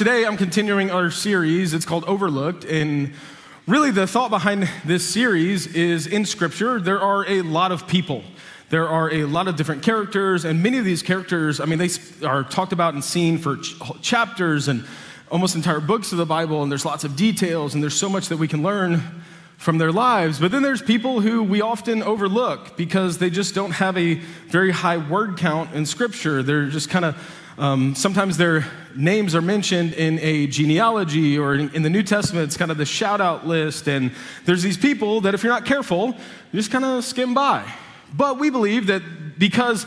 today I'm continuing our series. It's called Overlooked, and really the thought behind this series is in Scripture, there are a lot of people. There are a lot of different characters, and many of these characters, they are talked about and seen for chapters and almost entire books of the Bible, and there's lots of details, and there's so much that we can learn from their lives. But then there's people who we often overlook because they just don't have a very high word count in Scripture. They're just kind of, sometimes their names are mentioned in a genealogy, or in the New Testament, it's kind of the shout-out list, and there's these people that if you're not careful, you just kind of skim by. But we believe that because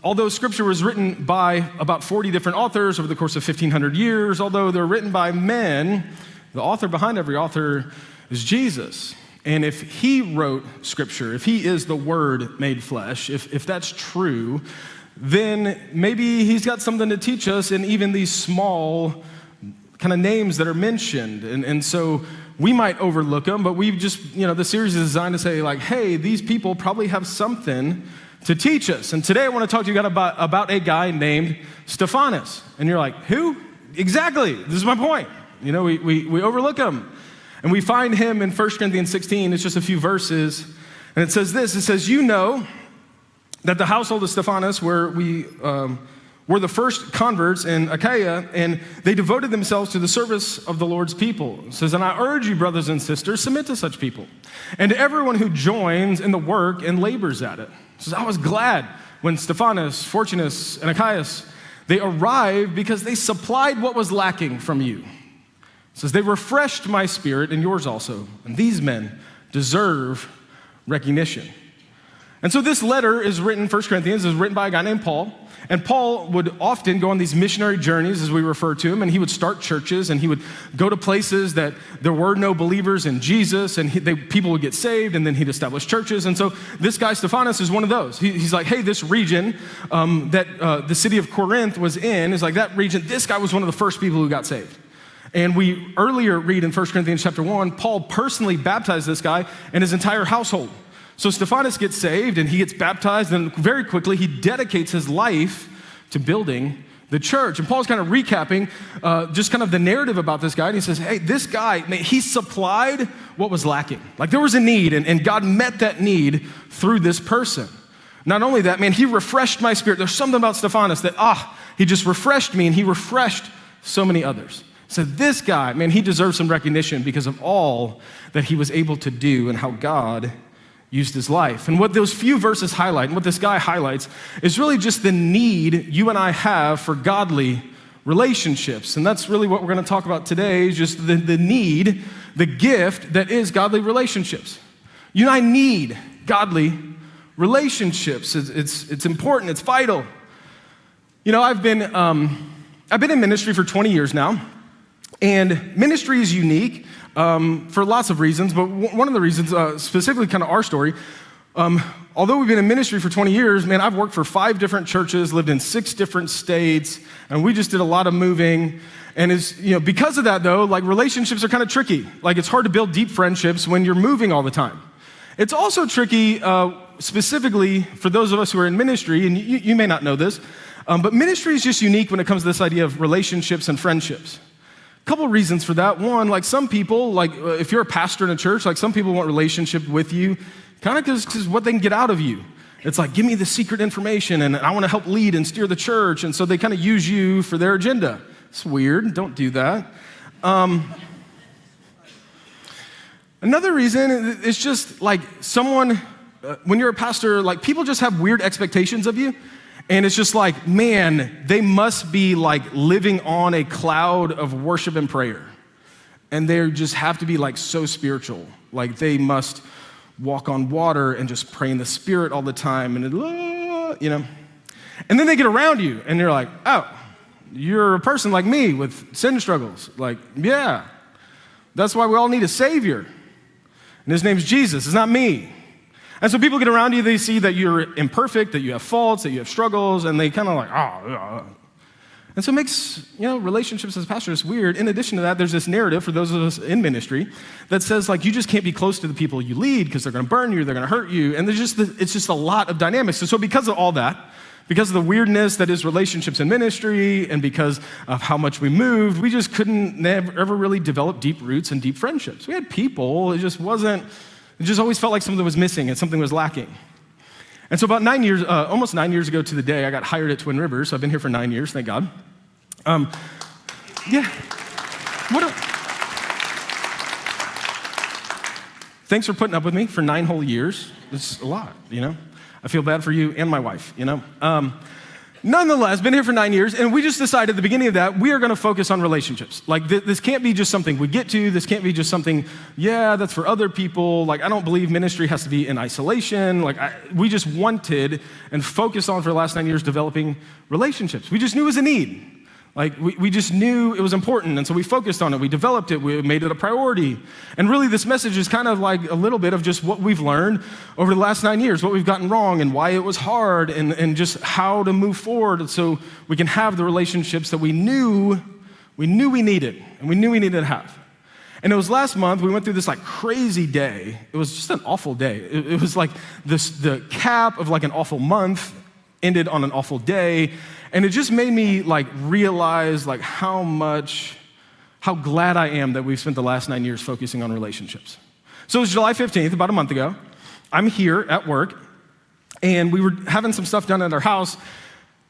although Scripture was written by about 40 different authors over the course of 1,500 years, although they're written by men, the author behind every author is Jesus. And if he wrote Scripture, if he is the Word made flesh, if that's true, then maybe he's got something to teach us in even these small kind of names that are mentioned. And so we might overlook them, but we've just, the series is designed to say like, hey, these people probably have something to teach us. And today I want to talk to you guys about a guy named Stephanus. And you're like, who? Exactly, this is my point. We overlook him. And we find him in 1 Corinthians 16, it's just a few verses. And it says this, that the household of Stephanus were the first converts in Achaia, and they devoted themselves to the service of the Lord's people. It says, and I urge you, brothers and sisters, submit to such people, and to everyone who joins in the work and labors at it. It says, I was glad when Stephanus, Fortunus, and Achaeus, they arrived because they supplied what was lacking from you. It says, they refreshed my spirit and yours also, and these men deserve recognition. And so this letter is written, 1 Corinthians, is written by a guy named Paul. And Paul would often go on these missionary journeys, as we refer to him, and he would start churches, and he would go to places that there were no believers in Jesus, and people would get saved, and then he'd establish churches. And so this guy, Stephanus, is one of those. He's like, hey, this region that the city of Corinth was in, is like that region, this guy was one of the first people who got saved. And we earlier read in 1 Corinthians chapter 1, Paul personally baptized this guy and his entire household. So Stephanus gets saved and he gets baptized, and very quickly he dedicates his life to building the church. And Paul's kind of recapping just kind of the narrative about this guy. And he says, hey, this guy, man, he supplied what was lacking. Like there was a need, and God met that need through this person. Not only that, man, he refreshed my spirit. There's something about Stephanus that, he just refreshed me, and he refreshed so many others. So this guy, man, he deserves some recognition because of all that he was able to do and how God used his life. And what those few verses highlight, and what this guy highlights, is really just the need you and I have for godly relationships. And that's really what we're going to talk about today, is just the need, the gift that is godly relationships. You and I need godly relationships. It's important, it's vital. I've been in ministry for 20 years now, and ministry is unique for lots of reasons, but one of the reasons, specifically kind of our story, although we've been in ministry for 20 years, man, I've worked for 5 different churches, lived in 6 different states, and we just did a lot of moving. And because of that though, like relationships are kind of tricky. Like it's hard to build deep friendships when you're moving all the time. It's also tricky, specifically for those of us who are in ministry, and you may not know this, but ministry is just unique when it comes to this idea of relationships and friendships. Couple reasons for that. One, like some people, if you're a pastor in a church, like some people want relationship with you kind of because what they can get out of you. It's like, give me the secret information and I want to help lead and steer the church. And so they kind of use you for their agenda. It's weird. Don't do that. Another reason is just like someone, when you're a pastor, like people just have weird expectations of you. And it's just like, man, they must be like living on a cloud of worship and prayer. And they just have to be like so spiritual. Like they must walk on water and just pray in the Spirit all the time. And And then they get around you and you're like, oh, you're a person like me with sin struggles. Like, yeah, that's why we all need a Savior. And his name's Jesus, it's not me. And so people get around you, they see that you're imperfect, that you have faults, that you have struggles, and they kind of like, And so it makes, relationships as pastors weird. In addition to that, there's this narrative for those of us in ministry that says like, you just can't be close to the people you lead because they're going to burn you, they're going to hurt you. And it's just a lot of dynamics. And so because of all that, Because of the weirdness that is relationships in ministry and because of how much we moved, we just couldn't ever really develop deep roots and deep friendships. We had people, it just always felt like something was missing and something was lacking. And so about 9 years, almost 9 years ago to the day, I got hired at Twin Rivers. So I've been here for 9 years, thank God. Yeah. Thanks for putting up with me for 9 whole years. It's a lot, I feel bad for you and my wife, Nonetheless, been here for 9 years, and we just decided at the beginning of that, we are going to focus on relationships. Like, this can't be just something we get to. This can't be just something, that's for other people. Like, I don't believe ministry has to be in isolation. Like, we just wanted and focused on for the last 9 years developing relationships. We just knew it was a need. Like, we just knew it was important, and so we focused on it. We developed it. We made it a priority. And really, this message is kind of like a little bit of just what we've learned over the last 9 years, what we've gotten wrong, and why it was hard, and just how to move forward so we can have the relationships that we knew we needed, and we knew we needed to have. And it was last month, we went through this like crazy day. It was just an awful day. It was like the cap of like an awful month ended on an awful day. And it just made me like realize like how glad I am that we've spent the last 9 years focusing on relationships. So it was July 15th, about a month ago. I'm here at work, and we were having some stuff done at our house.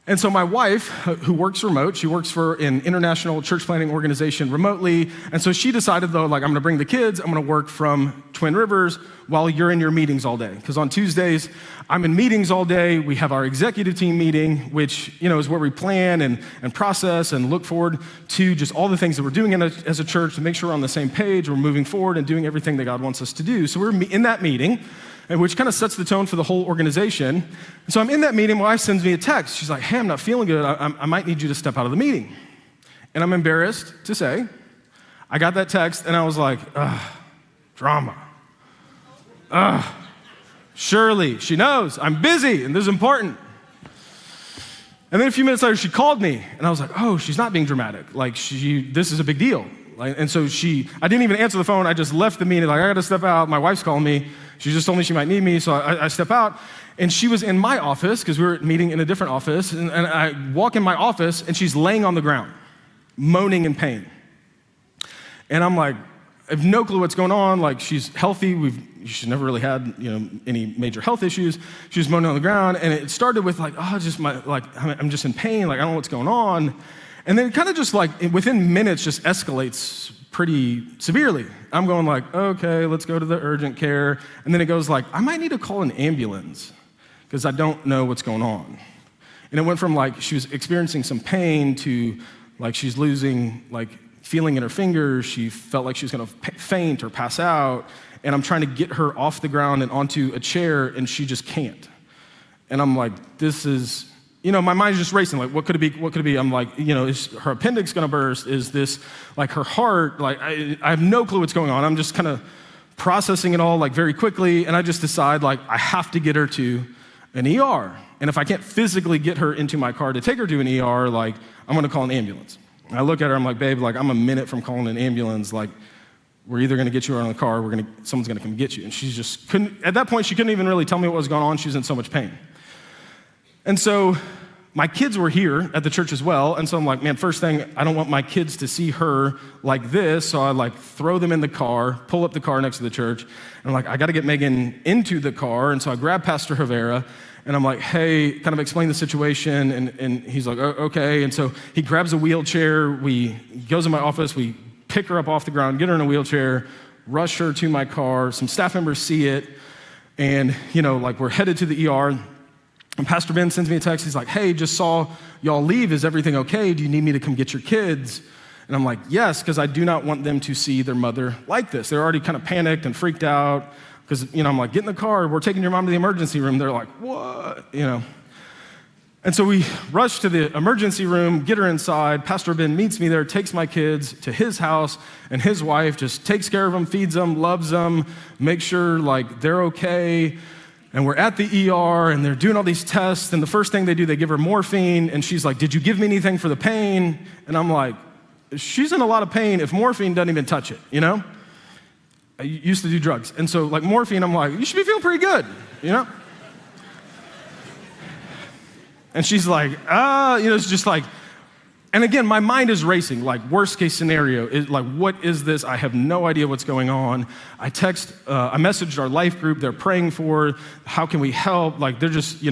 And so my wife, who works remote, she works for an international church planting organization remotely. And so she decided, though, like, I'm gonna bring the kids, I'm gonna work from Twin Rivers while you're in your meetings all day. Because on Tuesdays, I'm in meetings all day. We have our executive team meeting, which, is where we plan and process and look forward to just all the things that we're doing as a church to make sure we're on the same page, we're moving forward and doing everything that God wants us to do. So we're in that meeting, and which kind of sets the tone for the whole organization. And so I'm in that meeting, my wife sends me a text. She's like, hey, I'm not feeling good. I might need you to step out of the meeting. And I'm embarrassed to say, I got that text, and I was like, drama. Surely she knows I'm busy, and this is important. And then a few minutes later, she called me, and I was like, oh, she's not being dramatic. Like, this is a big deal. And so I didn't even answer the phone. I just left the meeting, like, I gotta step out. My wife's calling me. She just told me she might need me, so I step out. And she was in my office, because we were meeting in a different office, and I walk in my office, and she's laying on the ground, moaning in pain. And I'm like, I have no clue what's going on. Like, she's healthy. She's never really had, any major health issues. She was moaning on the ground, and it started with like, I'm just in pain. Like, I don't know what's going on. And then it kind of just like, within minutes, just escalates pretty severely. I'm going like, okay, let's go to the urgent care. And then it goes like, I might need to call an ambulance because I don't know what's going on. And it went from like, she was experiencing some pain to like, she's losing like feeling in her fingers. She felt like she was gonna faint or pass out. And I'm trying to get her off the ground and onto a chair, and she just can't. And I'm like, this is, my mind's just racing. Like, what could it be? What could it be? I'm like, is her appendix gonna burst? Is this like her heart? Like, I have no clue what's going on. I'm just kind of processing it all like very quickly. And I just decide like, I have to get her to an ER. And if I can't physically get her into my car to take her to an ER, like, I'm gonna call an ambulance. And I look at her, I'm like, babe, like, I'm a minute from calling an ambulance. Like, we're either gonna get you on the car, someone's gonna come get you. And she just couldn't, at that point, she couldn't even really tell me what was going on. She was in so much pain. And so my kids were here at the church as well. And so I'm like, man, first thing, I don't want my kids to see her like this. So I like throw them in the car, pull up the car next to the church. And I'm like, I gotta get Megan into the car. And so I grab Pastor Rivera, and I'm like, hey, kind of explain the situation. And he's like, oh, okay. And so he grabs a wheelchair. He goes in my office. We pick her up off the ground, get her in a wheelchair, rush her to my car. Some staff members see it. And, like, we're headed to the ER. And Pastor Ben sends me a text. He's like, hey, just saw y'all leave. Is everything okay? Do you need me to come get your kids? And I'm like, yes, because I do not want them to see their mother like this. They're already kind of panicked and freaked out. Because, I'm like, get in the car. We're taking your mom to the emergency room. They're like, what? And so we rush to the emergency room, get her inside. Pastor Ben meets me there, takes my kids to his house, and his wife just takes care of them, feeds them, loves them, makes sure, like, they're okay. And we're at the ER, and they're doing all these tests, and the first thing they do, they give her morphine, and she's like, did you give me anything for the pain? And I'm like, she's in a lot of pain if morphine doesn't even touch it, I used to do drugs. And so, like, morphine, I'm like, you should be feeling pretty good, And she's like, it's just like, and again, my mind is racing, like worst case scenario, is like, what is this? I have no idea what's going on. I messaged our life group, they're praying for, how can we help? Like they're just,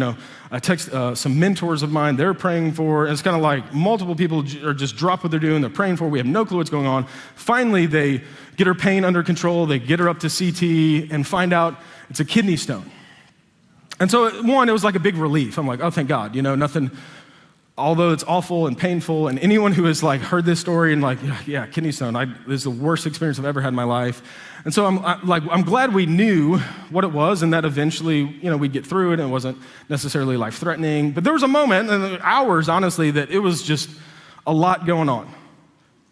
I text some mentors of mine, they're praying for, and it's kind of like multiple people are just drop what they're doing, they're praying for, we have no clue what's going on. Finally, they get her pain under control, they get her up to CT and find out it's a kidney stone. And so it was like a big relief. I'm like, oh, thank God, nothing. Although it's awful and painful, and anyone who has like heard this story and like, yeah, kidney stone, this is the worst experience I've ever had in my life. And so I'm glad we knew what it was, and that eventually, we'd get through it, and it wasn't necessarily life-threatening. But there was a moment, and hours, honestly, that it was just a lot going on.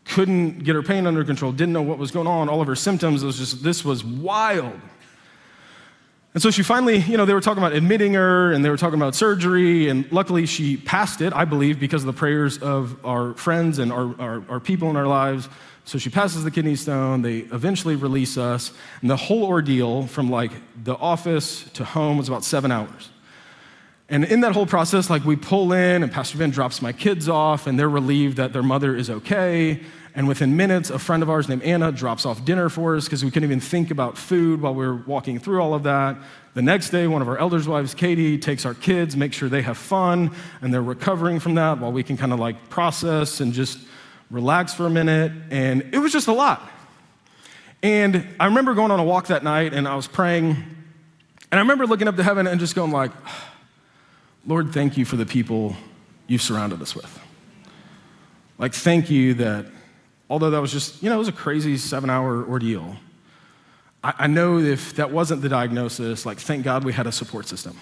Couldn't get her pain under control, didn't know what was going on, all of her symptoms, this was wild. And so she finally, they were talking about admitting her, and they were talking about surgery, and luckily she passed it, I believe, because of the prayers of our friends and our people in our lives. So she passes the kidney stone, they eventually release us, and the whole ordeal from like the office to home was about 7 hours. And in that whole process, like we pull in, and Pastor Ben drops my kids off, and they're relieved that their mother is okay. And within minutes, a friend of ours named Anna drops off dinner for us because we couldn't even think about food while we were walking through all of that. The next day, one of our elders' wives, Katie, takes our kids, makes sure they have fun, and they're recovering from that while we can kind of like process and just relax for a minute. And it was just a lot. And I remember going on a walk that night, and I was praying, and I remember looking up to heaven and just going like, Lord, thank you for the people you've surrounded us with. Like, thank you that although that was just, it was a crazy 7-hour ordeal, I know if that wasn't the diagnosis, like, thank God we had a support system.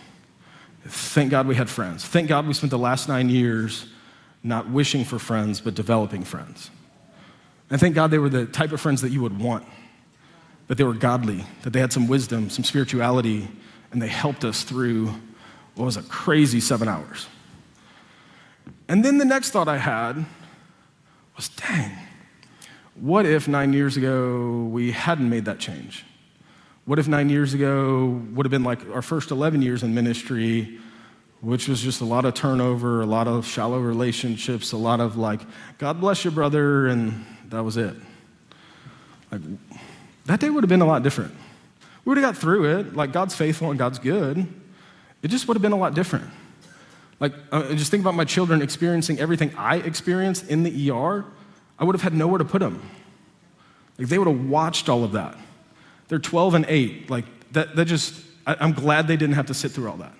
Thank God we had friends. Thank God we spent the last 9 years not wishing for friends, but developing friends. And thank God they were the type of friends that you would want, that they were godly, that they had some wisdom, some spirituality, and they helped us through what was a crazy 7 hours. And then the next thought I had was, dang, what if 9 years ago we hadn't made that change? What if 9 years ago would have been like our first 11 years in ministry, which was just a lot of turnover, a lot of shallow relationships, a lot of like, God bless you, brother, and that was it. Like, that day would have been a lot different. We would have got through it, like God's faithful and God's good. It just would have been a lot different. Like, just think about my children experiencing everything I experienced in the ER. I would have had nowhere to put them. Like, they would have watched all of that. They're 12 and 8. Like, I'm glad they didn't have to sit through all that.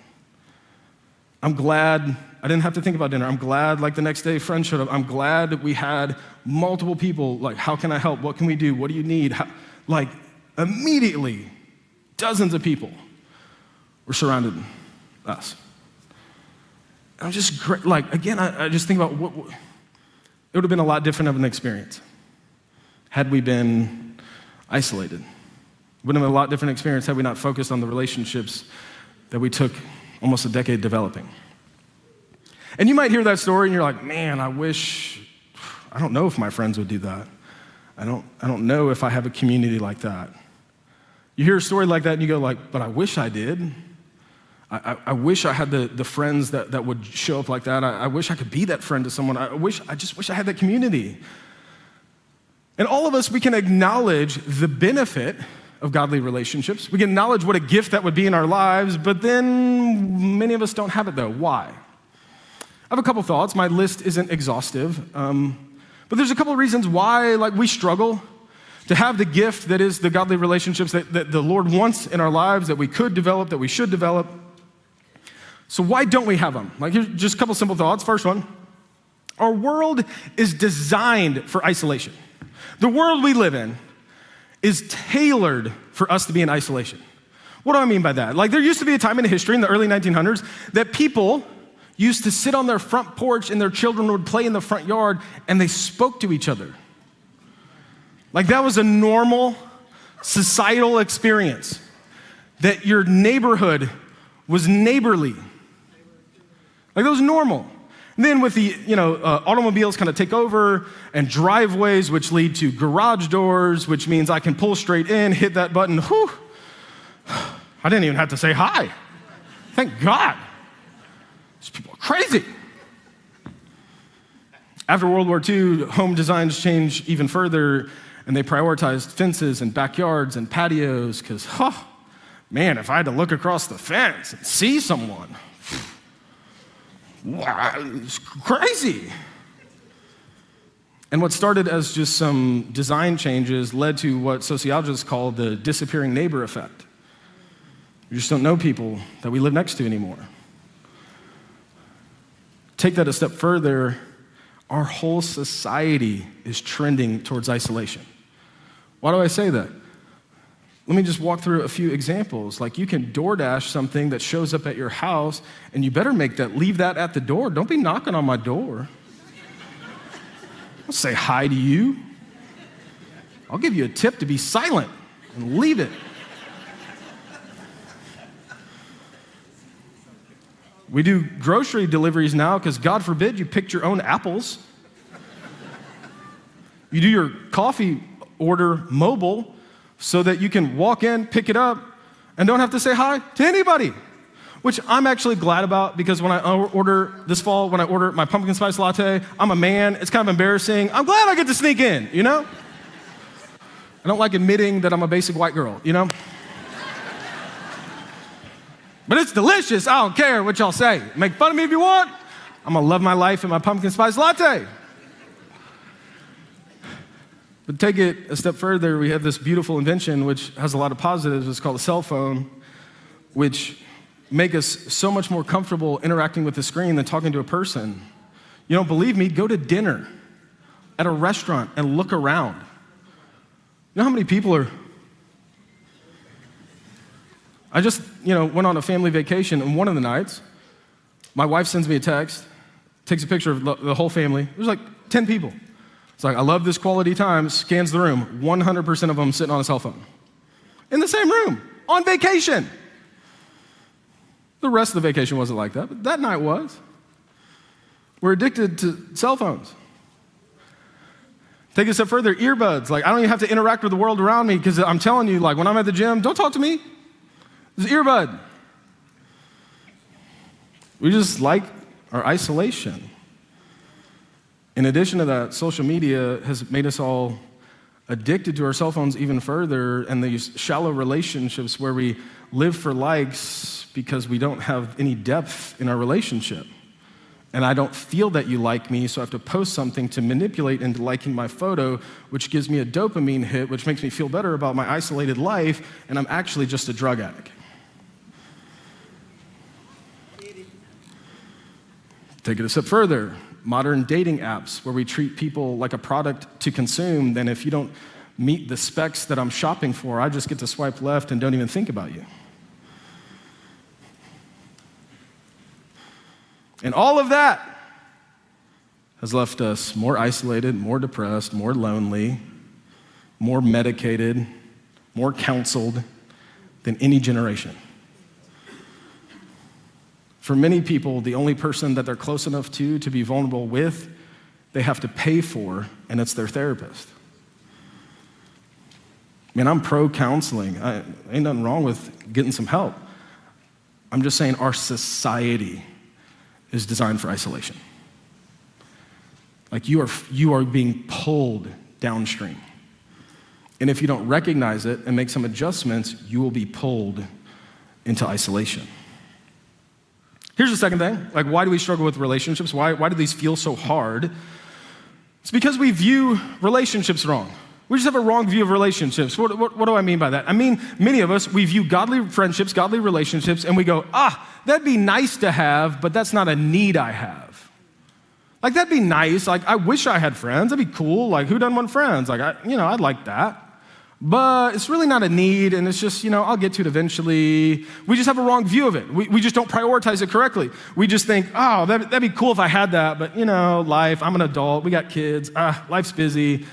I'm glad I didn't have to think about dinner. I'm glad, like, the next day, friends showed up. I'm glad that we had multiple people, like, how can I help? What can we do? What do you need? Like, immediately, dozens of people were surrounding us. I'm just great. Like, again, I just think about what it would have been a lot different of an experience had we been isolated. It would have been a lot different experience had we not focused on the relationships that we took almost a decade developing. And you might hear that story and you're like, man, I don't know if my friends would do that. I don't know if I have a community like that. You hear a story like that and you go like, but I wish I did. I wish I had the friends that would show up like that. I wish I could be that friend to someone. I just wish I had that community. And all of us, we can acknowledge the benefit of godly relationships. We can acknowledge what a gift that would be in our lives, but then many of us don't have it though. Why? I have a couple thoughts. My list isn't exhaustive, but there's a couple of reasons why we struggle to have the gift that is the godly relationships that the Lord wants in our lives, that we could develop, that we should develop. So why don't we have them? Here's just a couple simple thoughts. First one, our world is designed for isolation. The world we live in is tailored for us to be in isolation. What do I mean by that? There used to be a time in history in the early 1900s that people used to sit on their front porch and their children would play in the front yard and they spoke to each other. That was a normal societal experience, that your neighborhood was neighborly. That was normal. And then with the, automobiles kind of take over and driveways, which lead to garage doors, which means I can pull straight in, hit that button, whew. I didn't even have to say hi. Thank God. These people are crazy. After World War II, home designs changed even further, and they prioritized fences and backyards and patios because, man, if I had to look across the fence and see someone, wow, it's crazy. And what started as just some design changes led to what sociologists call the disappearing neighbor effect. We just don't know people that we live next to anymore. Take that a step further, our whole society is trending towards isolation. Why do I say that? Let me just walk through a few examples. Like, you can DoorDash something that shows up at your house, and you better leave that at the door. Don't be knocking on my door. I'll say hi to you. I'll give you a tip to be silent and leave it. We do grocery deliveries now because, God forbid, you picked your own apples. You do your coffee order mobile so that you can walk in, pick it up, and don't have to say hi to anybody, which I'm actually glad about, because when I order this fall, when I order my pumpkin spice latte, I'm a man. It's kind of embarrassing. I'm glad I get to sneak in, you know? I don't like admitting that I'm a basic white girl, you know? But it's delicious. I don't care what y'all say. Make fun of me if you want. I'm gonna love my life and my pumpkin spice latte. But take it a step further, we have this beautiful invention which has a lot of positives. It's called a cell phone, which make us so much more comfortable interacting with the screen than talking to a person. You don't believe me? Go to dinner at a restaurant and look around. You know how many people are... I just, went on a family vacation, and one of the nights, my wife sends me a text, takes a picture of the whole family. There's like 10 people. It's like, I love this quality time, scans the room, 100% of them sitting on a cell phone. In the same room, on vacation. The rest of the vacation wasn't like that, but that night was. We're addicted to cell phones. Take it a step further, earbuds. Like, I don't even have to interact with the world around me, because I'm telling you, like, when I'm at the gym, don't talk to me. It's an earbud. We just like our isolation. In addition to that, social media has made us all addicted to our cell phones even further, and these shallow relationships where we live for likes because we don't have any depth in our relationship. And I don't feel that you like me, so I have to post something to manipulate into liking my photo, which gives me a dopamine hit, which makes me feel better about my isolated life, and I'm actually just a drug addict. Take it a step further. Modern dating apps where we treat people like a product to consume, then if you don't meet the specs that I'm shopping for, I just get to swipe left and don't even think about you. And all of that has left us more isolated, more depressed, more lonely, more medicated, more counseled than any generation. For many people, the only person that they're close enough to be vulnerable with, they have to pay for, and it's their therapist. I mean, I'm pro-counseling. Ain't nothing wrong with getting some help. I'm just saying our society is designed for isolation. Like, you are being pulled downstream. And if you don't recognize it and make some adjustments, you will be pulled into isolation. Here's the second thing. Like, why do we struggle with relationships? Why do these feel so hard? It's because we view relationships wrong. We just have a wrong view of relationships. What do I mean by that? I mean, many of us, we view godly friendships, godly relationships, and we go, that'd be nice to have, but that's not a need I have. Like, that'd be nice. Like, I wish I had friends. That'd be cool. Like, who doesn't want friends? Like, I'd like that. But it's really not a need, and it's just, I'll get to it eventually. We just have a wrong view of it. We just don't prioritize it correctly. We just think, that'd be cool if I had that, but, life, I'm an adult, we got kids, life's busy,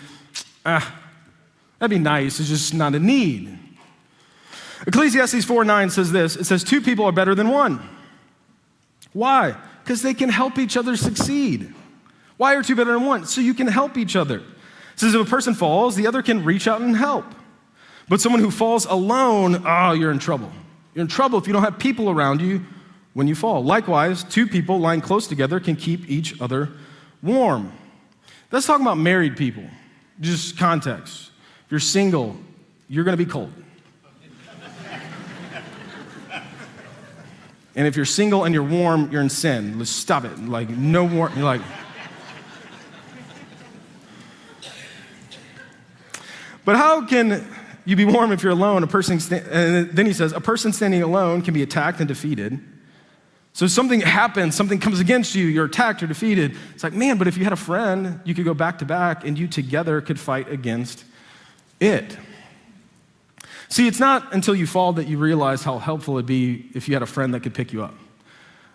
that'd be nice, it's just not a need. Ecclesiastes 4:9 says this, it says, 2 people are better than 1. Why? Because they can help each other succeed. Why are 2 better than 1? So you can help each other. It says if a person falls, the other can reach out and help. But someone who falls alone, you're in trouble. You're in trouble if you don't have people around you when you fall. Likewise, two people lying close together can keep each other warm. Let's talk about married people. Just context. If you're single, you're going to be cold. And if you're single and you're warm, you're in sin. Let's stop it. Like, no warm. You're like. But how can you be warm if you're alone? And then he says, a person standing alone can be attacked and defeated. So something happens, something comes against you, you're attacked or defeated. It's like, man, but if you had a friend, you could go back to back and you together could fight against it. See, it's not until you fall that you realize how helpful it'd be if you had a friend that could pick you up.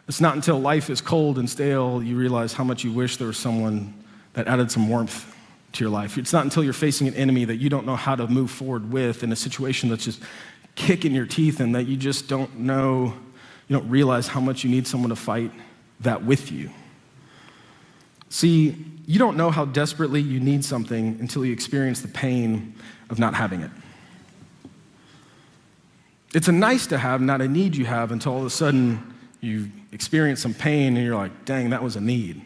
It's not until life is cold and stale you realize how much you wish there was someone that added some warmth to your life. It's not until you're facing an enemy that you don't know how to move forward with in a situation that's just kicking your teeth and that you just don't know, you don't realize how much you need someone to fight that with you. See, you don't know how desperately you need something until you experience the pain of not having it. It's a nice to have, not a need you have, until all of a sudden you experience some pain and you're like, dang, that was a need.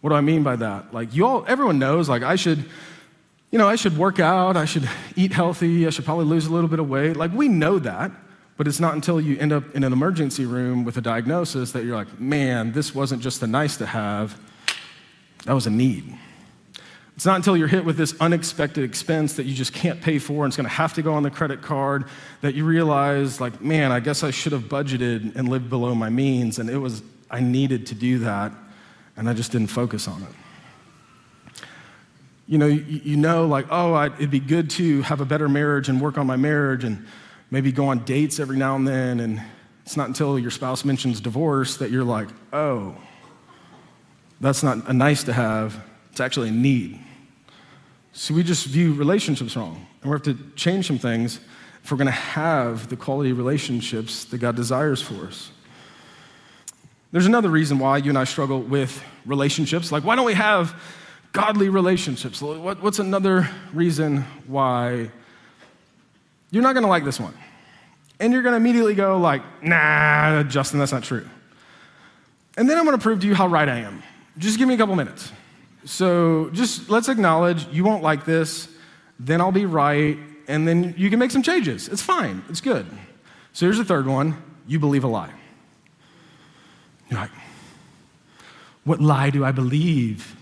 What do I mean by that? Like everyone knows, like I should work out, I should eat healthy, I should probably lose a little bit of weight. Like we know that, but it's not until you end up in an emergency room with a diagnosis that you're like, man, this wasn't just a nice to have, that was a need. It's not until you're hit with this unexpected expense that you just can't pay for and it's gonna have to go on the credit card that you realize, like, man, I guess I should have budgeted and lived below my means, and I needed to do that, and I just didn't focus on it. You know, like, it'd be good to have a better marriage and work on my marriage and maybe go on dates every now and then, and it's not until your spouse mentions divorce that you're like, oh, that's not a nice to have, it's actually a need. So we just view relationships wrong, and we have to change some things if we're gonna have the quality relationships that God desires for us. There's another reason why you and I struggle with relationships. Like, why don't we have godly relationships? What's another reason why you're not gonna like this one? And you're gonna immediately go like, nah, Justin, that's not true. And then I'm gonna prove to you how right I am. Just give me a couple minutes. So just let's acknowledge you won't like this, then I'll be right, and then you can make some changes. It's fine, it's good. So here's the third one, you believe a lie. You're like, what lie do I believe?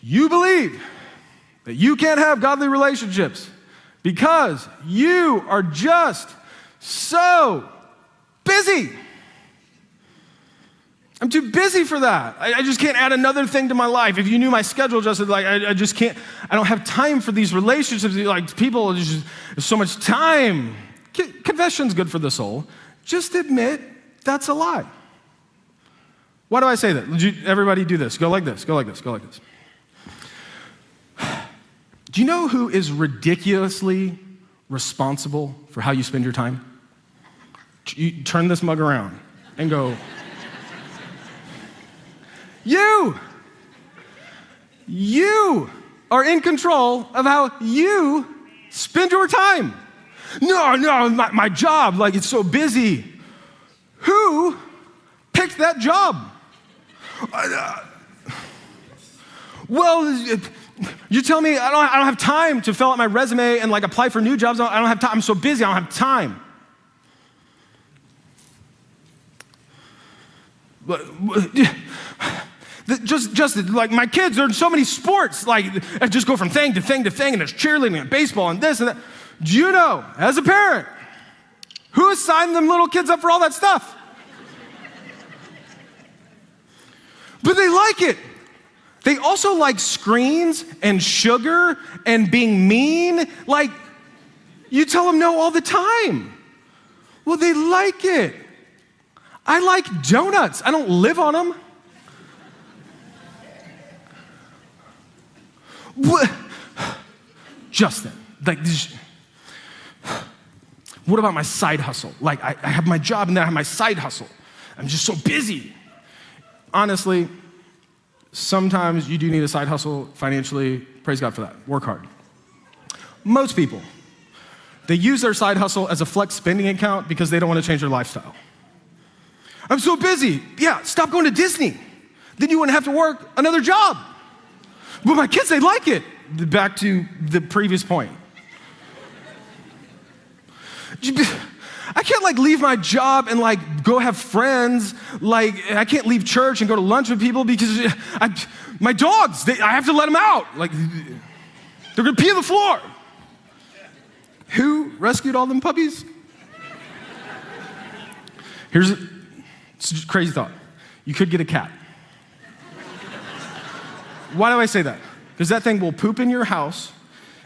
You believe that you can't have godly relationships because you are just so busy. I'm too busy for that. I just can't add another thing to my life. If you knew my schedule, Justin, like I just can't, I don't have time for these relationships. Like people, there's so much time. Confession's good for the soul. Just admit that's a lie. Why do I say that? Everybody do this. Go like this, go like this, go like this. Do you know who is ridiculously responsible for how you spend your time? You turn this mug around and go, You are in control of how you spend your time. No, my job, like it's so busy. Who picked that job? Well, you tell me I don't have time to fill out my resume and like apply for new jobs. I don't have time. I'm so busy. I don't have time. Just like my kids, there's so many sports. Like I just go from thing to thing to thing, and there's cheerleading and baseball and this and that. Do you know, as a parent, who assigned them little kids up for all that stuff? But they like it. They also like screens and sugar and being mean. Like, you tell them no all the time. Well, they like it. I like donuts. I don't live on them. What? Justin, like this. What about my side hustle? Like, I have my job and then I have my side hustle. I'm just so busy. Honestly, sometimes you do need a side hustle financially. Praise God for that. Work hard. Most people They use their side hustle as a flex spending account because they don't want to change their lifestyle. I'm so busy. Yeah, stop going to Disney. Then you wouldn't have to work another job. But my kids, they like it. Back to the previous point. I can't like leave my job and like go have friends. Like I can't leave church and go to lunch with people because my dogs, I have to let them out. Like they're gonna pee on the floor. Who rescued all them puppies? Here's a crazy thought. You could get a cat. Why do I say that? Because that thing will poop in your house.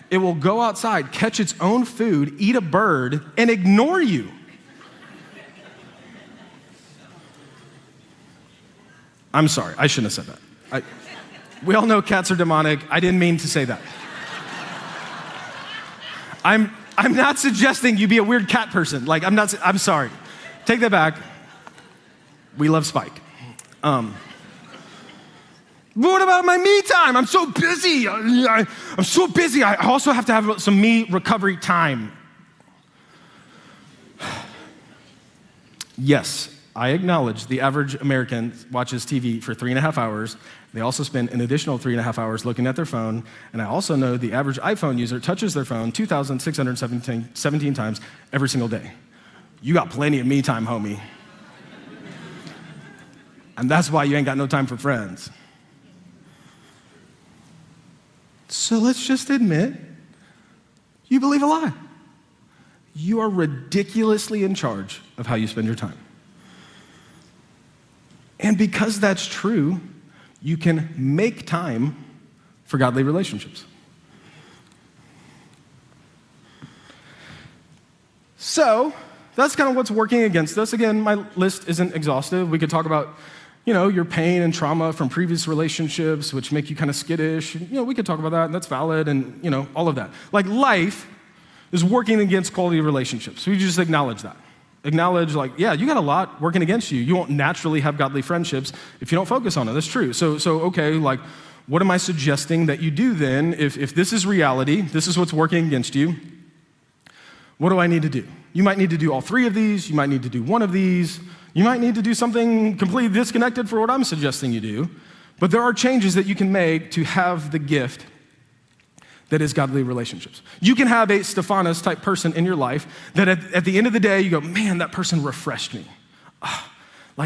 It will go outside, catch its own food, eat a bird, and ignore you. I'm sorry, I shouldn't have said that. We all know cats are demonic. I didn't mean to say that. I'm not suggesting you be a weird cat person. Like, I'm sorry. Take that back. We love Spike. But what about my me time? I'm so busy. I'm so busy. I also have to have some me recovery time. Yes, I acknowledge the average American watches TV for 3.5 hours. They also spend an additional 3.5 hours looking at their phone. And I also know the average iPhone user touches their phone 2,617 times every single day. You got plenty of me time, homie. And that's why you ain't got no time for friends. So let's just admit, you believe a lie. You are ridiculously in charge of how you spend your time. And because that's true, you can make time for godly relationships. So that's kind of what's working against us. Again, my list isn't exhaustive. We could talk about your pain and trauma from previous relationships, which make you kind of skittish. We could talk about that, and that's valid, and, all of that. Like, life is working against quality relationships. So you just acknowledge that. Acknowledge, you got a lot working against you. You won't naturally have godly friendships if you don't focus on it. That's true. So okay, what am I suggesting that you do then? If this is reality, this is what's working against you, what do I need to do? You might need to do all three of these. You might need to do one of these. You might need to do something completely disconnected for what I'm suggesting you do, but there are changes that you can make to have the gift that is godly relationships. You can have a Stephanos type person in your life that at the end of the day, you go, man, that person refreshed me.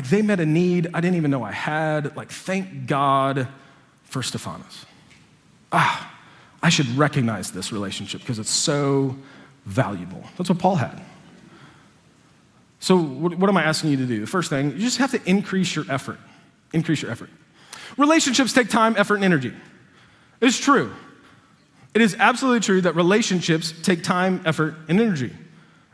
They met a need I didn't even know I had. Thank God for Stephanos. I should recognize this relationship because it's so valuable. That's what Paul had. So what am I asking you to do? The first thing, you just have to increase your effort. Increase your effort. Relationships take time, effort, and energy. It's true. It is absolutely true that relationships take time, effort, and energy.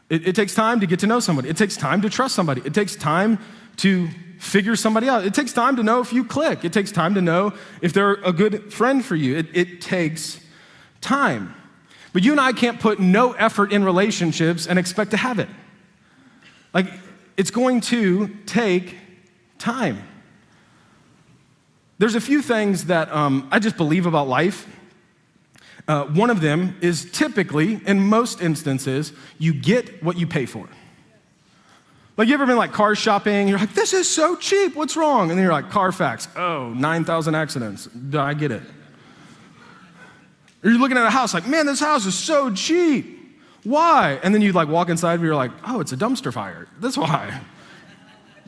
It takes time to get to know somebody. It takes time to trust somebody. It takes time to figure somebody out. It takes time to know if you click. It takes time to know if they're a good friend for you. It takes time. But you and I can't put no effort in relationships and expect to have it. It's going to take time. There's a few things that I just believe about life. One of them is typically, in most instances, you get what you pay for. You ever been car shopping? You're like, this is so cheap. What's wrong? And then you're like, Carfax. Oh, 9,000 accidents. I get it. Or you're looking at a house man, this house is so cheap. Why? And then you walk inside and you're like, oh, it's a dumpster fire. That's why.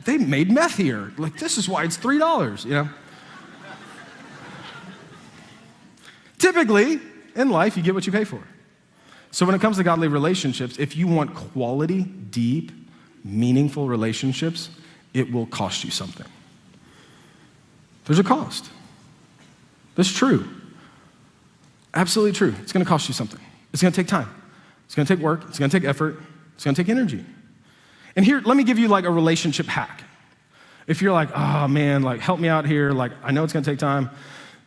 They made meth here. This is why it's $3, Typically, in life, you get what you pay for. So when it comes to godly relationships, if you want quality, deep, meaningful relationships, it will cost you something. There's a cost. That's true. Absolutely true. It's going to cost you something. It's going to take time. It's going to take work. It's going to take effort. It's going to take energy. And here, let me give you a relationship hack. If you're oh man, help me out here. I know it's going to take time.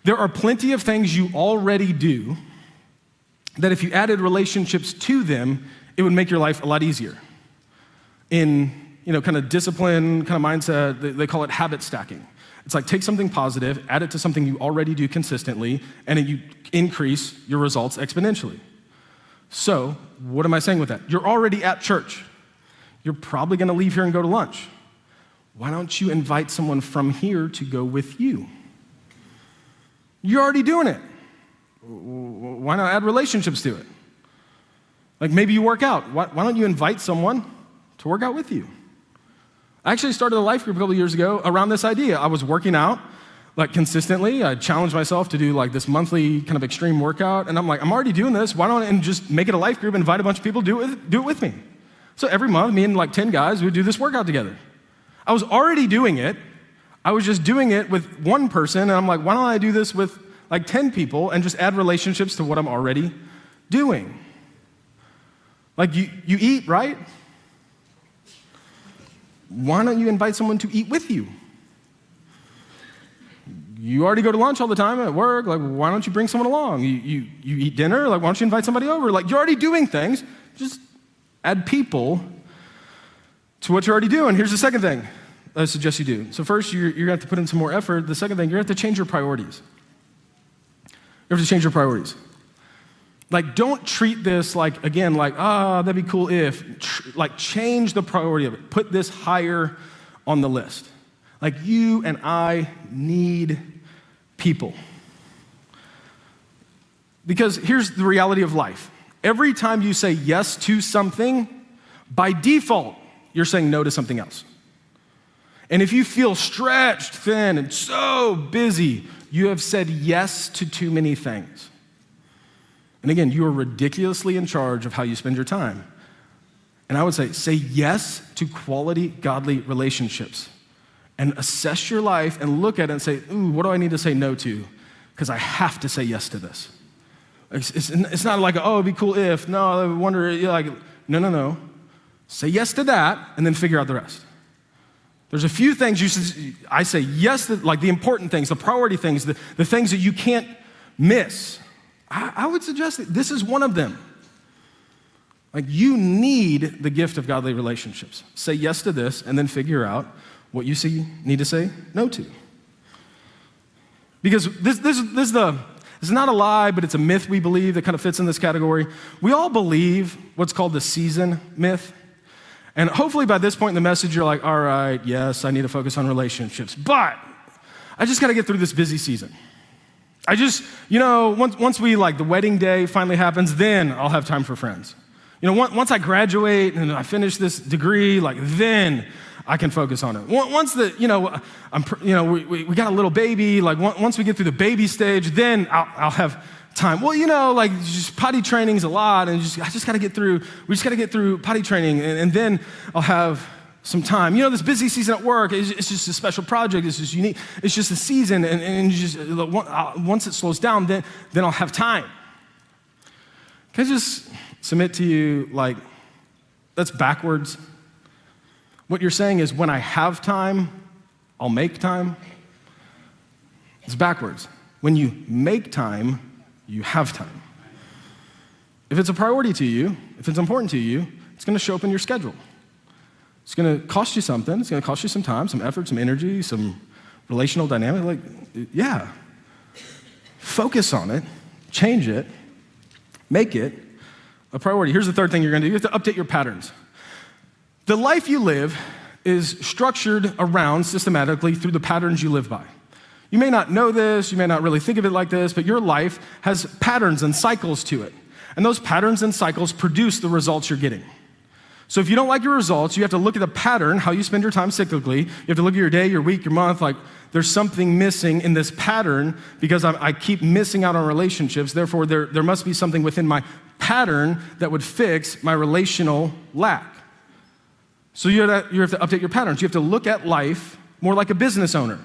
There are plenty of things you already do that if you added relationships to them, it would make your life a lot easier. In, kind of discipline, kind of mindset, they call it habit stacking. It's take something positive, add it to something you already do consistently, and you increase your results exponentially. So, what am I saying with that? You're already at church. You're probably gonna leave here and go to lunch. Why don't you invite someone from here to go with you? You're already doing it. Why not add relationships to it? Like maybe you work out. Why don't you invite someone to work out with you? I actually started a life group a couple of years ago around this idea. I was working out like consistently. I challenged myself to do like this monthly kind of extreme workout. And I'm like, I'm already doing this. Why don't I just make it a life group, invite a bunch of people, do it with me. So every month, me and like 10 guys would do this workout together. I was already doing it. I was just doing it with one person. And I'm like, why don't I do this with like 10 people and just add relationships to what I'm already doing? Like you eat, right? Why don't you invite someone to eat with you? You already go to lunch all the time at work. Like, why don't you bring someone along? You eat dinner. Like, why don't you invite somebody over? Like, you're already doing things. Just add people to what you're already doing. Here's the second thing I suggest you do. So first, you're going to have to put in some more effort. The second thing, you're going to have to change your priorities. You have to change your priorities. Like, don't treat this like, again, like, that'd be cool if. Like, change the priority of it. Put this higher on the list. Like, you and I need people. Because here's the reality of life. Every time you say yes to something, by default, you're saying no to something else. And if you feel stretched thin and so busy, you have said yes to too many things. And again, you are ridiculously in charge of how you spend your time. And I would say yes to quality, godly relationships. And assess your life and look at it and say, ooh, what do I need to say no to? Because I have to say yes to this. It's not like, oh, it'd be cool if. No, I wonder, like, no. Say yes to that and then figure out the rest. There's a few things I say yes to, like the important things, the priority things, the things that you can't miss. I would suggest that this is one of them. Like, you need the gift of godly relationships. Say yes to this and then figure out what you need to say no to. Because this is not a lie, but it's a myth we believe that kind of fits in this category. We all believe what's called the season myth. And hopefully by this point in the message, you're like, all right, yes, I need to focus on relationships, but I just got to get through this busy season. I just, once we, like, the wedding day finally happens, then I'll have time for friends. Once I graduate and I finish this degree, like, then I can focus on it. Once we got a little baby, like, once we get through the baby stage, then I'll have time. Well, like, just potty training's a lot, and we just got to get through potty training, and then I'll have some time. This busy season at work, it's just a special project, it's just unique, it's just a season, and once it slows down, then I'll have time. Can I just submit to you, like, that's backwards? What you're saying is, when I have time, I'll make time. It's backwards. When you make time, you have time. If it's a priority to you, if it's important to you, it's going to show up in your schedule. It's going to cost you something. It's going to cost you some time, some effort, some energy, some relational dynamic. Like, yeah. Focus on it, change it, make it a priority. Here's the third thing you're going to do. You have to update your patterns. The life you live is structured around systematically through the patterns you live by. You may not know this, you may not really think of it like this, but your life has patterns and cycles to it. And those patterns and cycles produce the results you're getting. So if you don't like your results, you have to look at the pattern, how you spend your time cyclically. You have to look at your day, your week, your month, like, there's something missing in this pattern because I keep missing out on relationships. Therefore, there must be something within my pattern that would fix my relational lack. So you have to update your patterns. You have to look at life more like a business owner.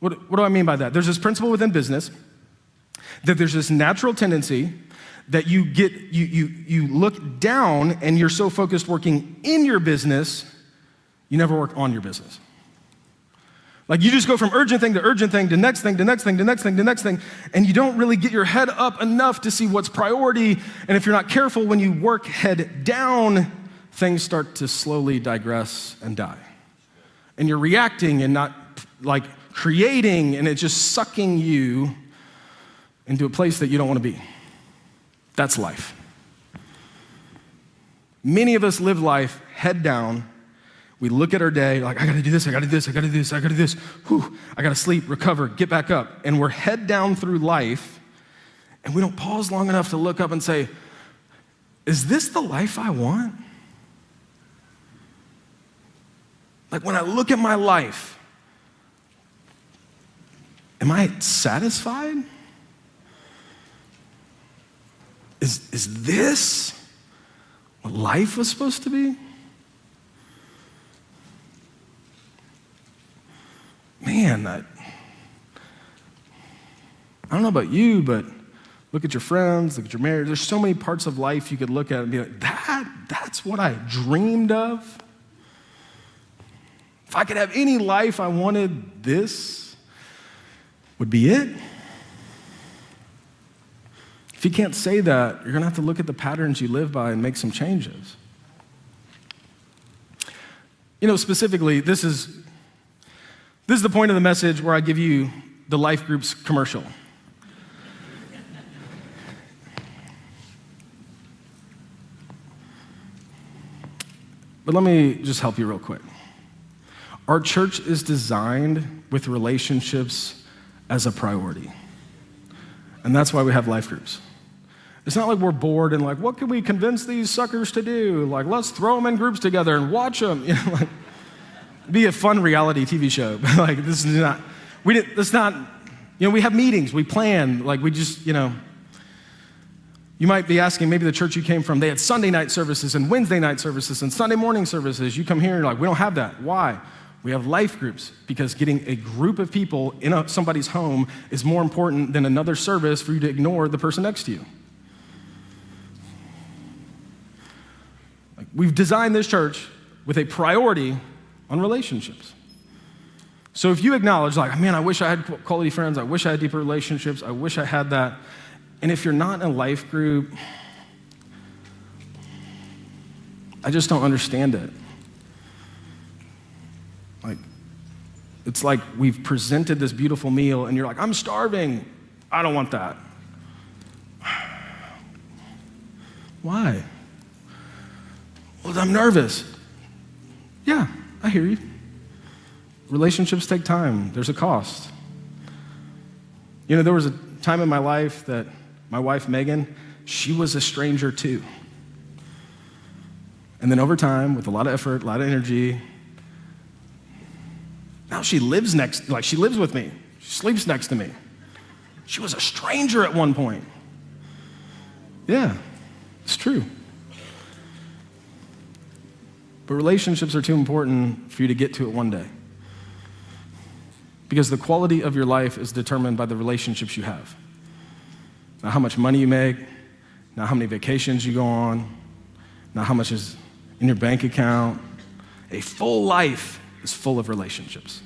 What do I mean by that? There's this principle within business that there's this natural tendency that you look down and you're so focused working in your business, you never work on your business. Like, you just go from urgent thing to urgent thing to next thing to next thing to next thing to next thing, and you don't really get your head up enough to see what's priority. And if you're not careful, when you work head down, things start to slowly digress and die. And you're reacting and not, like, creating, and it's just sucking you into a place that you don't want to be. That's life. Many of us live life head down. We look at our day like, I gotta do this, I gotta do this, I gotta do this, I gotta do this. Whew, I gotta sleep, recover, get back up. And we're head down through life, and we don't pause long enough to look up and say, is this the life I want? Like when I look at my life, am I satisfied? Is this what life was supposed to be? Man, I don't know about you, but look at your friends, look at your marriage. There's so many parts of life you could look at and be like, that's what I dreamed of. If I could have any life I wanted, this would be it. If you can't say that, you're gonna have to look at the patterns you live by and make some changes. Specifically, this is the point of the message where I give you the Life Groups commercial. But let me just help you real quick. Our church is designed with relationships as a priority. And that's why we have life groups. It's not like we're bored and like, what can we convince these suckers to do? Like, let's throw them in groups together and watch them. Be a fun reality TV show. Like, this is not, we have meetings, we plan, like we just, you might be asking, maybe the church you came from, they had Sunday night services and Wednesday night services and Sunday morning services. You come here and you're like, we don't have that. Why? We have life groups because getting a group of people in somebody's home is more important than another service for you to ignore the person next to you. We've designed this church with a priority on relationships. So if you acknowledge, like, man, I wish I had quality friends, I wish I had deeper relationships, I wish I had that, and if you're not in a life group, I just don't understand it. It's like we've presented this beautiful meal and you're like, I'm starving. I don't want that. Why? Well, I'm nervous. Yeah, I hear you. Relationships take time. There's a cost. There was a time in my life that my wife, Megan, she was a stranger too. And then over time, with a lot of effort, a lot of energy, now she lives with me. She sleeps next to me. She was a stranger at one point. Yeah, it's true. But relationships are too important for you to get to it one day. Because the quality of your life is determined by the relationships you have. Not how much money you make, not how many vacations you go on, not how much is in your bank account. A full life is full of relationships.